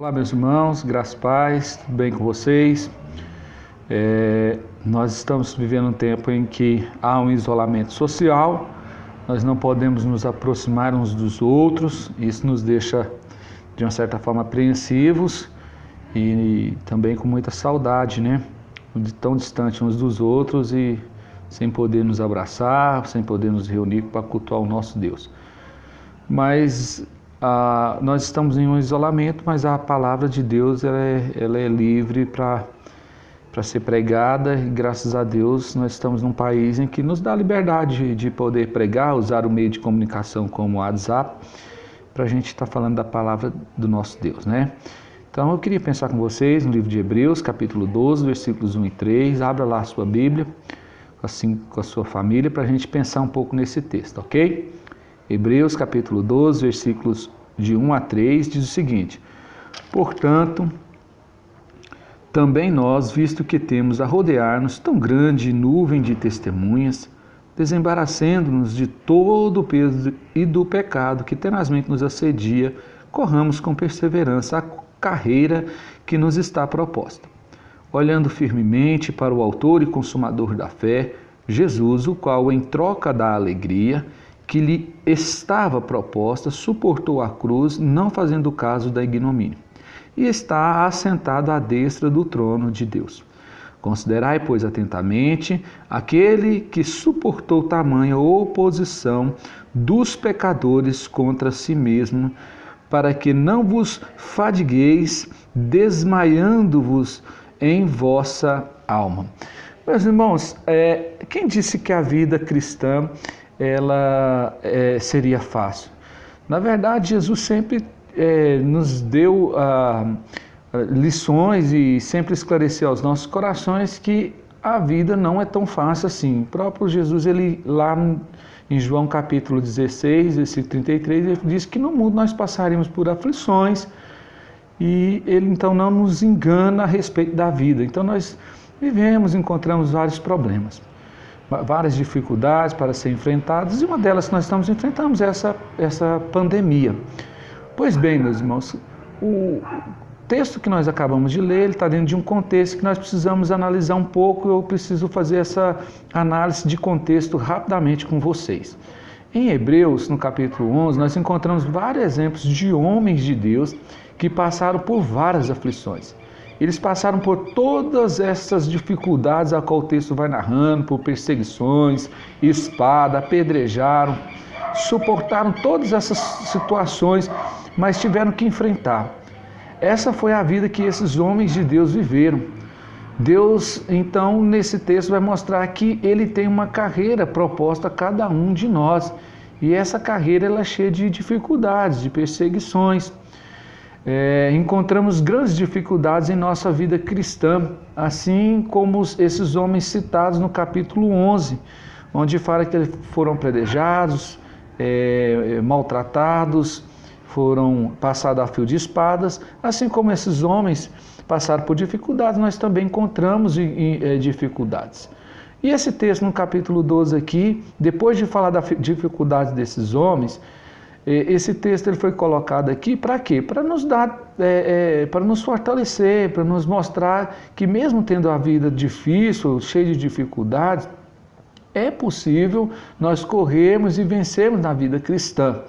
Olá, meus irmãos, graças e paz, tudo bem com vocês? Nós estamos vivendo um tempo em que há um isolamento social, nós não podemos nos aproximar uns dos outros, isso nos deixa, de uma certa forma, apreensivos e também com muita saudade, né? De tão distante uns dos outros e sem poder nos abraçar, sem poder nos reunir para cultuar o nosso Deus. Mas nós estamos em um isolamento, mas a palavra de Deus ela é livre para ser pregada e graças a Deus nós estamos num país em que nos dá liberdade de poder pregar, usar o meio de comunicação como o WhatsApp, para a gente estar falando da palavra do nosso Deus, né? Então eu queria pensar com vocês no livro de Hebreus, capítulo 12, versículos 1 e 3, abra lá a sua Bíblia, assim com a sua família, para a gente pensar um pouco nesse texto, ok? Hebreus capítulo 12, versículos de 1 a 3, diz o seguinte: Portanto, também nós, visto que temos a rodear-nos tão grande nuvem de testemunhas, desembaraçando-nos de todo o peso e do pecado que tenazmente nos assedia, corramos com perseverança a carreira que nos está proposta, olhando firmemente para o autor e consumador da fé, Jesus, o qual, em troca da alegria que lhe estava proposta, suportou a cruz, não fazendo caso da ignomínia, e está assentado à destra do trono de Deus. Considerai, pois, atentamente aquele que suportou tamanha oposição dos pecadores contra si mesmo, para que não vos fadigueis, desmaiando-vos em vossa alma. Meus irmãos, quem disse que a vida cristã ela seria fácil? Na verdade, Jesus sempre nos deu lições e sempre esclareceu aos nossos corações que a vida não é tão fácil assim. O próprio Jesus, ele lá em João capítulo 16, versículo 33, ele diz que no mundo nós passaríamos por aflições e ele então não nos engana a respeito da vida. Então nós vivemos, encontramos vários problemas, várias dificuldades para ser enfrentadas, e uma delas que nós estamos enfrentando é essa pandemia. Pois bem, meus irmãos, o texto que nós acabamos de ler, ele está dentro de um contexto que nós precisamos analisar um pouco. Eu preciso fazer essa análise de contexto rapidamente com vocês. Em Hebreus, no capítulo 11, nós encontramos vários exemplos de homens de Deus que passaram por várias aflições. Eles passaram por todas essas dificuldades a qual o texto vai narrando, por perseguições, espada, apedrejaram, suportaram todas essas situações, mas tiveram que enfrentar. Essa foi a vida que esses homens de Deus viveram. Deus, então, nesse texto vai mostrar que ele tem uma carreira proposta a cada um de nós. E essa carreira ela é cheia de dificuldades, de perseguições. Encontramos grandes dificuldades em nossa vida cristã, assim como esses homens citados no capítulo 11, onde fala que eles foram apedrejados, maltratados, foram passados a fio de espadas. Assim como esses homens passaram por dificuldades, nós também encontramos dificuldades. E esse texto no capítulo 12 aqui, depois de falar da dificuldade desses homens, esse texto ele foi colocado aqui para quê? Para nos dar, para nos fortalecer, para nos mostrar que mesmo tendo a vida difícil, cheia de dificuldades, é possível nós corrermos e vencermos na vida cristã.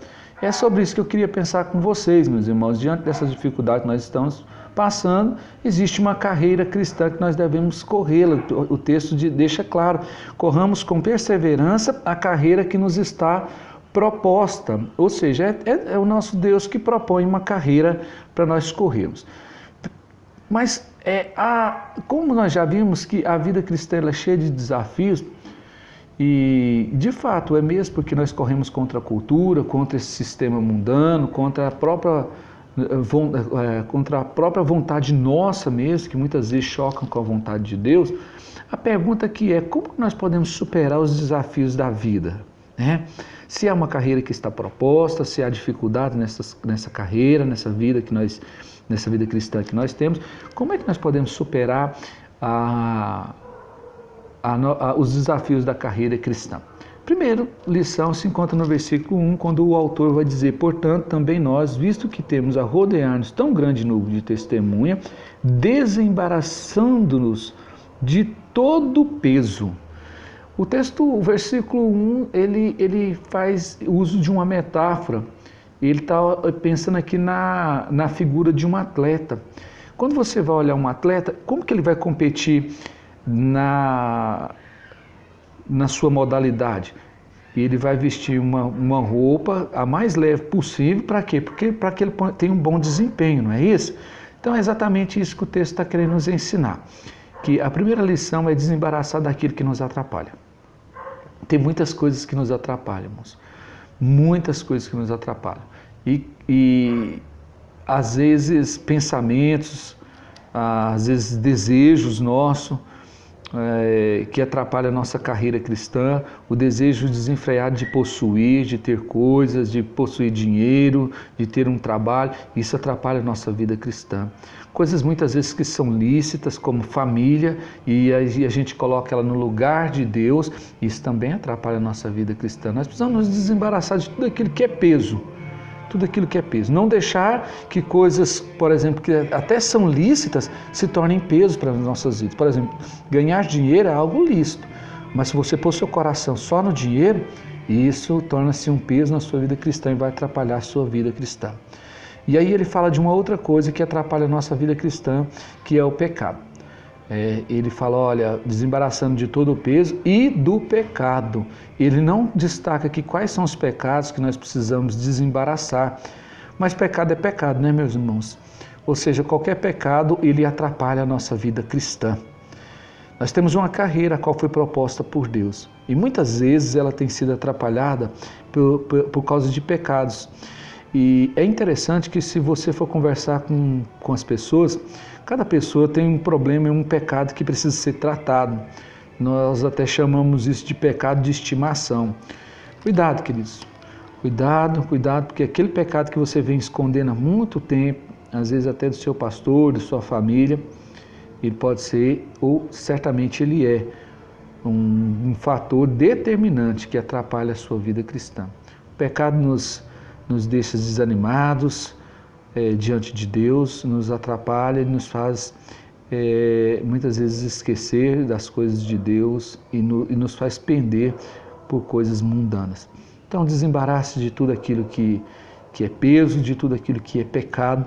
É sobre isso que eu queria pensar com vocês, meus irmãos. Diante dessas dificuldades que nós estamos passando, existe uma carreira cristã que nós devemos corrê-la. O texto deixa claro: corramos com perseverança a carreira que nos está proposta, ou seja, é o nosso Deus que propõe uma carreira para nós corrermos. Mas como nós já vimos que a vida cristã é cheia de desafios, e de fato é mesmo, porque nós corremos contra a cultura, contra esse sistema mundano, contra a própria vontade nossa mesmo, que muitas vezes chocam com a vontade de Deus. A pergunta aqui é: como nós podemos superar os desafios da vida? Se há uma carreira que está proposta, se há dificuldade nessa carreira, nessa vida cristã que nós temos, como é que nós podemos superar os desafios da carreira cristã? Primeira lição se encontra no versículo 1, quando o autor vai dizer: portanto, também nós, visto que temos a rodear-nos tão grande nuvem de testemunha, desembaraçando-nos de todo o peso. O texto, o versículo 1, ele faz uso de uma metáfora. Ele está pensando aqui na figura de um atleta. Quando você vai olhar um atleta, como que ele vai competir na sua modalidade? Ele vai vestir uma roupa a mais leve possível, para quê? Para que ele tenha um bom desempenho, não é isso? Então é exatamente isso que o texto está querendo nos ensinar. Que a primeira lição é desembaraçar daquilo que nos atrapalha. Tem muitas coisas que nos atrapalham, irmãos. Muitas coisas que nos atrapalham. E às vezes pensamentos, às vezes desejos nossos, que atrapalha a nossa carreira cristã, o desejo desenfreado de possuir, de ter coisas, de possuir dinheiro, de ter um trabalho, isso atrapalha a nossa vida cristã. Coisas muitas vezes que são lícitas, como família, e a gente coloca ela no lugar de Deus, isso também atrapalha a nossa vida cristã. Nós precisamos nos desembaraçar de tudo aquilo que é peso. Tudo aquilo que é peso. Não deixar que coisas, por exemplo, que até são lícitas, se tornem peso para as nossas vidas. Por exemplo, ganhar dinheiro é algo lícito, mas se você pôr seu coração só no dinheiro, isso torna-se um peso na sua vida cristã e vai atrapalhar a sua vida cristã. E aí ele fala de uma outra coisa que atrapalha a nossa vida cristã, que é o pecado. Ele fala, olha, desembaraçando de todo o peso e do pecado. Ele não destaca aqui quais são os pecados que nós precisamos desembaraçar. Mas pecado é pecado, né, meus irmãos? Ou seja, qualquer pecado, ele atrapalha a nossa vida cristã. Nós temos uma carreira a qual foi proposta por Deus. E muitas vezes ela tem sido atrapalhada por causa de pecados. E é interessante que se você for conversar com as pessoas, cada pessoa tem um problema e um pecado que precisa ser tratado. Nós até chamamos isso de pecado de estimação. Cuidado, queridos. Cuidado, porque aquele pecado que você vem escondendo há muito tempo, às vezes até do seu pastor, da sua família, ele pode ser, ou certamente ele é, um fator determinante que atrapalha a sua vida cristã. O pecado nos deixa desanimados diante de Deus, nos atrapalha e nos faz muitas vezes esquecer das coisas de Deus e nos faz pender por coisas mundanas. Então desembarace de tudo aquilo que é peso, de tudo aquilo que é pecado,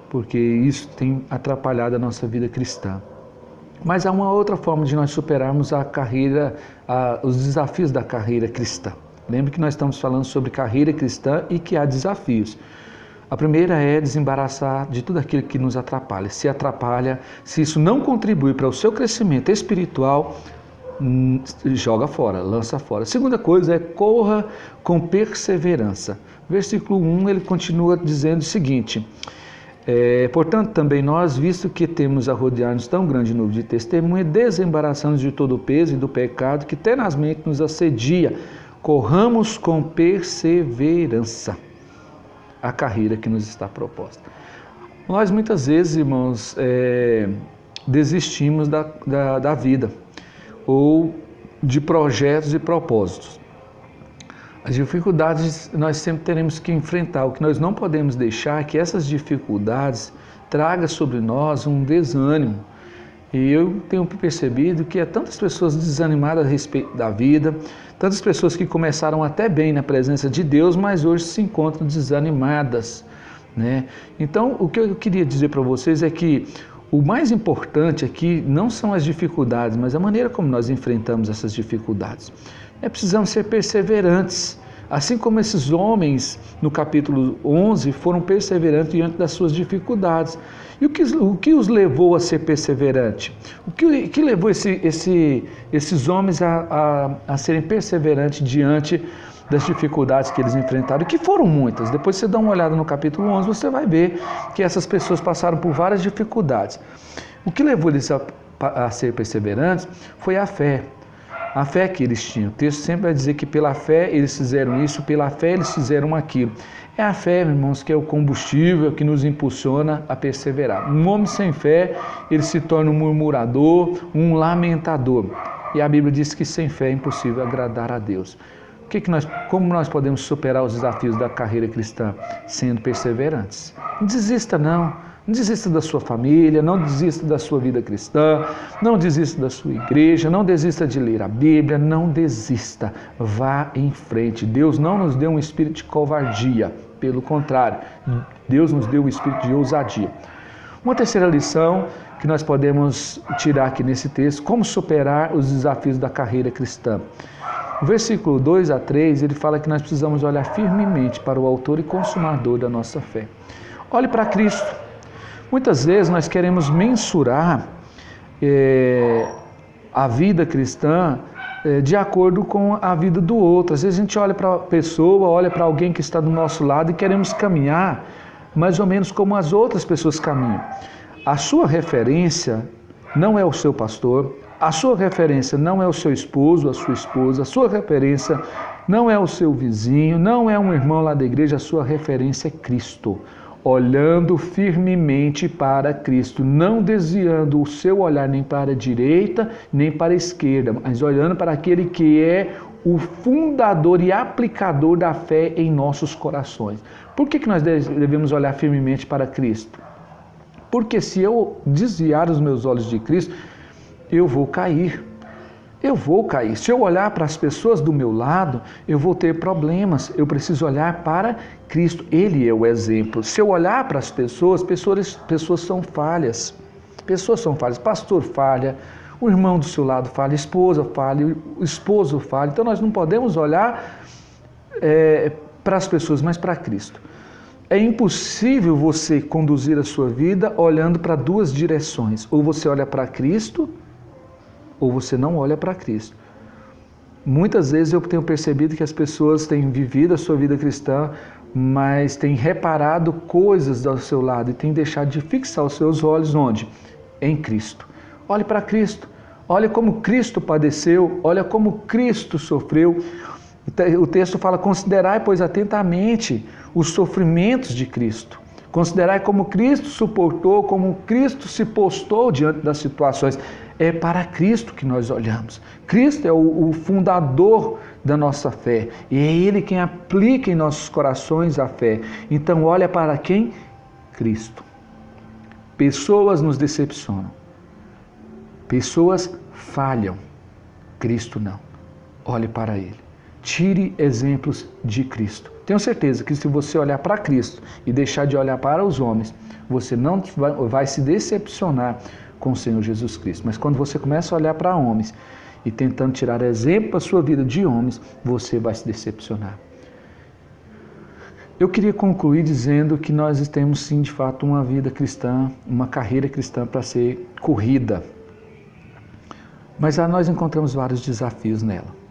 porque isso tem atrapalhado a nossa vida cristã. Mas há uma outra forma de nós superarmos os desafios da carreira cristã. Lembre que nós estamos falando sobre carreira cristã e que há desafios. A primeira é desembaraçar de tudo aquilo que nos atrapalha. Se atrapalha, se isso não contribui para o seu crescimento espiritual, joga fora, lança fora. A segunda coisa é corra com perseverança. Versículo 1, ele continua dizendo o seguinte: portanto, também nós, visto que temos a rodear-nos tão grande nuvem de testemunha, desembaraçando de todo o peso e do pecado que tenazmente nos assedia, corramos com perseverança a carreira que nos está proposta. Nós muitas vezes, irmãos, desistimos da vida ou de projetos e propósitos. As dificuldades nós sempre teremos que enfrentar. O que nós não podemos deixar é que essas dificuldades tragam sobre nós um desânimo. E eu tenho percebido que há tantas pessoas desanimadas a respeito da vida, tantas pessoas que começaram até bem na presença de Deus, mas hoje se encontram desanimadas, né? Então, o que eu queria dizer para vocês é que o mais importante aqui não são as dificuldades, mas a maneira como nós enfrentamos essas dificuldades. Precisamos ser perseverantes, assim como esses homens no capítulo 11 foram perseverantes diante das suas dificuldades. E o que os levou a ser perseverante? O que levou esses homens a serem perseverantes diante das dificuldades que eles enfrentaram, e que foram muitas. Depois você dá uma olhada no capítulo 11, você vai ver que essas pessoas passaram por várias dificuldades. O que levou eles a ser perseverantes foi a fé. A fé que eles tinham. O texto sempre vai dizer que pela fé eles fizeram isso, pela fé eles fizeram aquilo. É a fé, irmãos, que é o combustível que nos impulsiona a perseverar. Um homem sem fé, ele se torna um murmurador, um lamentador. E a Bíblia diz que sem fé é impossível agradar a Deus. Como nós podemos superar os desafios da carreira cristã? Sendo perseverantes. Não desista não. Não desista da sua família, não desista da sua vida cristã, não desista da sua igreja, não desista de ler a Bíblia, não desista. Vá em frente. Deus não nos deu um espírito de covardia, pelo contrário, Deus nos deu um espírito de ousadia. Uma terceira lição que nós podemos tirar aqui nesse texto, como superar os desafios da carreira cristã. No versículo 2 a 3, ele fala que nós precisamos olhar firmemente para o autor e consumador da nossa fé. Olhe para Cristo. Muitas vezes nós queremos mensurar a vida cristã de acordo com a vida do outro. Às vezes a gente olha para a pessoa, olha para alguém que está do nosso lado e queremos caminhar mais ou menos como as outras pessoas caminham. A sua referência não é o seu pastor, a sua referência não é o seu esposo, a sua esposa, a sua referência não é o seu vizinho, não é um irmão lá da igreja, a sua referência é Cristo. Olhando firmemente para Cristo, não desviando o seu olhar nem para a direita, nem para a esquerda, mas olhando para aquele que é o fundador e aplicador da fé em nossos corações. Por que nós devemos olhar firmemente para Cristo? Porque se eu desviar os meus olhos de Cristo, eu vou cair. Eu vou cair. Se eu olhar para as pessoas do meu lado, eu vou ter problemas. Eu preciso olhar para Cristo. Ele é o exemplo. Se eu olhar para as pessoas são falhas. Pessoas são falhas. Pastor falha, o irmão do seu lado falha, a esposa falha, o esposo falha. Então nós não podemos olhar para as pessoas, mas para Cristo. É impossível você conduzir a sua vida olhando para duas direções. Ou você olha para Cristo, ou você não olha para Cristo. Muitas vezes eu tenho percebido que as pessoas têm vivido a sua vida cristã, mas têm reparado coisas ao seu lado e têm deixado de fixar os seus olhos onde? Em Cristo. Olhe para Cristo. Olha como Cristo padeceu, olha como Cristo sofreu. O texto fala, considerai, pois, atentamente os sofrimentos de Cristo. Considerai como Cristo suportou, como Cristo se postou diante das situações. É para Cristo que nós olhamos. Cristo é o fundador da nossa fé. E é Ele quem aplica em nossos corações a fé. Então olha para quem? Cristo. Pessoas nos decepcionam. Pessoas falham. Cristo não. Olhe para Ele. Tire exemplos de Cristo. Tenho certeza que se você olhar para Cristo e deixar de olhar para os homens, você não vai se decepcionar com o Senhor Jesus Cristo. Mas quando você começa a olhar para homens e tentando tirar exemplo da sua vida de homens, você vai se decepcionar. Eu queria concluir dizendo que nós temos sim, de fato, uma vida cristã, uma carreira cristã para ser corrida. Mas nós encontramos vários desafios nela.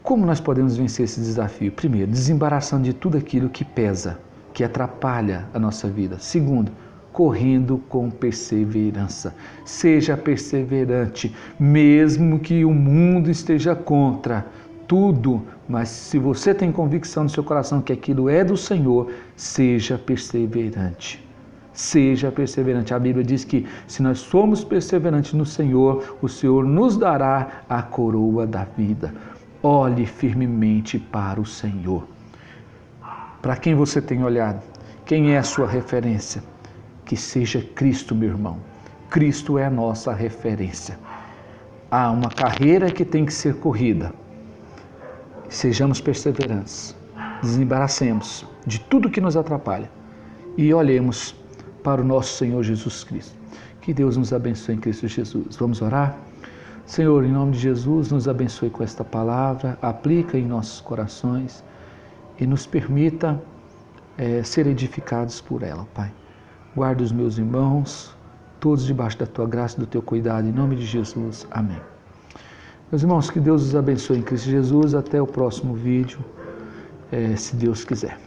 Como nós podemos vencer esse desafio? Primeiro, desembaraçando de tudo aquilo que pesa, que atrapalha a nossa vida. Segundo, correndo com perseverança. Seja perseverante, mesmo que o mundo esteja contra tudo, mas se você tem convicção no seu coração que aquilo é do Senhor, seja perseverante. Seja perseverante. A Bíblia diz que se nós somos perseverantes no Senhor, o Senhor nos dará a coroa da vida. Olhe firmemente para o Senhor. Para quem você tem olhado? Quem é a sua referência? Que seja Cristo, meu irmão. Cristo é a nossa referência. Há uma carreira que tem que ser corrida. Sejamos perseverantes. Desembaracemos de tudo que nos atrapalha. E olhemos para o nosso Senhor Jesus Cristo. Que Deus nos abençoe em Cristo Jesus. Vamos orar? Senhor, em nome de Jesus, nos abençoe com esta palavra, aplica em nossos corações e nos permita ser edificados por ela, Pai. Guarda os meus irmãos, todos debaixo da Tua graça e do Teu cuidado, em nome de Jesus. Amém. Meus irmãos, que Deus os abençoe em Cristo Jesus. Até o próximo vídeo, se Deus quiser.